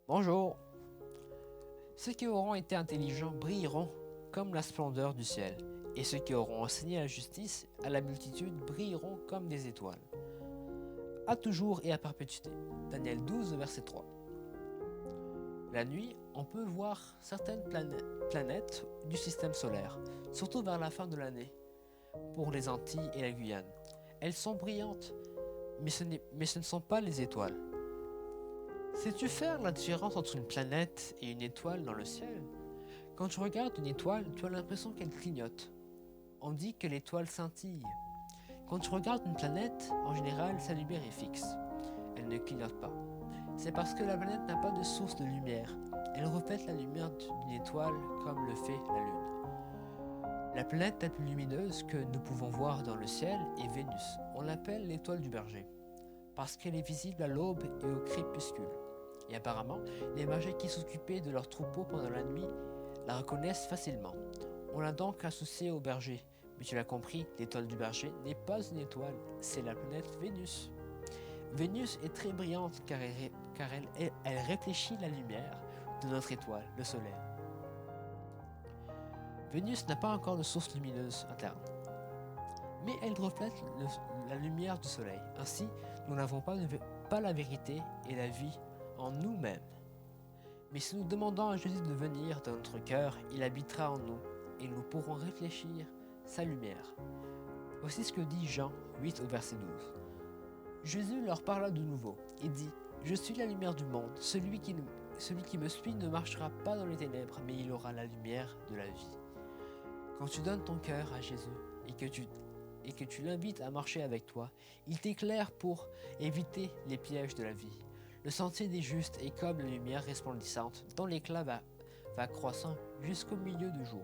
Bonjour. Ceux qui auront été intelligents brilleront comme la splendeur du ciel, et ceux qui auront enseigné la justice à la multitude brilleront comme des étoiles. À toujours et à perpétuité. Daniel 12, verset 3. La nuit, on peut voir certaines planètes du système solaire, surtout vers la fin de l'année, pour les Antilles et la Guyane. Elles sont brillantes, mais ce ne sont pas les étoiles. Sais-tu faire la différence entre une planète et une étoile dans le ciel? Quand tu regardes une étoile, tu as l'impression qu'elle clignote. On dit que l'étoile scintille. Quand tu regardes une planète, en général, sa lumière est fixe. Elle ne clignote pas. C'est parce que la planète n'a pas de source de lumière. Elle reflète la lumière d'une étoile comme le fait la Lune. La planète la plus lumineuse que nous pouvons voir dans le ciel est Vénus. On l'appelle l'étoile du berger, parce qu'elle est visible à l'aube et au crépuscule. Et apparemment, les bergers qui s'occupaient de leurs troupeaux pendant la nuit la reconnaissent facilement. On l'a donc associée au berger. Mais tu l'as compris, l'étoile du berger n'est pas une étoile, c'est la planète Vénus. Vénus est très brillante car elle réfléchit la lumière de notre étoile, le Soleil. Vénus n'a pas encore de source lumineuse interne, mais elle reflète la lumière du Soleil. Ainsi, nous n'avons pas la vérité et la vie en nous-mêmes. Mais si nous demandons à Jésus de venir dans notre cœur, il habitera en nous et nous pourrons réfléchir sa lumière. Voici ce que dit Jean 8 au verset 12. Jésus leur parla de nouveau et dit: Je suis la lumière du monde. Celui qui me suit ne marchera pas dans les ténèbres, mais il aura la lumière de la vie. Quand tu donnes ton cœur à Jésus et que tu l'invites à marcher avec toi, il t'éclaire pour éviter les pièges de la vie. Le sentier des justes est comme la lumière resplendissante dont l'éclat va croissant jusqu'au milieu du jour.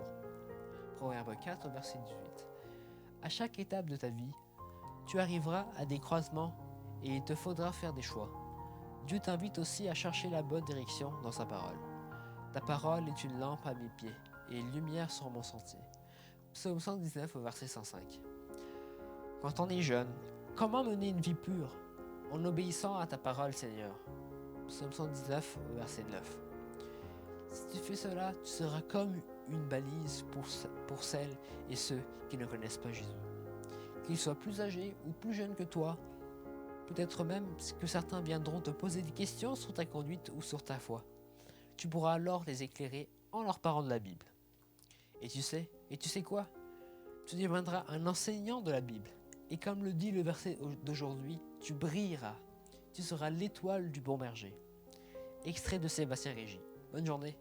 Proverbe 4, verset 18. À chaque étape de ta vie, tu arriveras à des croisements et il te faudra faire des choix. Dieu t'invite aussi à chercher la bonne direction dans sa parole. Ta parole est une lampe à mes pieds et une lumière sur mon sentier. Psaume 119 au verset 105. Quand on est jeune, comment mener une vie pure? En obéissant à ta parole, Seigneur. Psaume 119 au verset 9. Si tu fais cela, tu seras comme une balise pour celles et ceux qui ne connaissent pas Jésus. Qu'ils soient plus âgés ou plus jeunes que toi, peut-être même que certains viendront te poser des questions sur ta conduite ou sur ta foi. Tu pourras alors les éclairer en leur parlant de la Bible. Et tu sais quoi? Tu deviendras un enseignant de la Bible. Et comme le dit le verset d'aujourd'hui, tu brilleras. Tu seras l'étoile du bon berger. Extrait de Sébastien Régis. Bonne journée.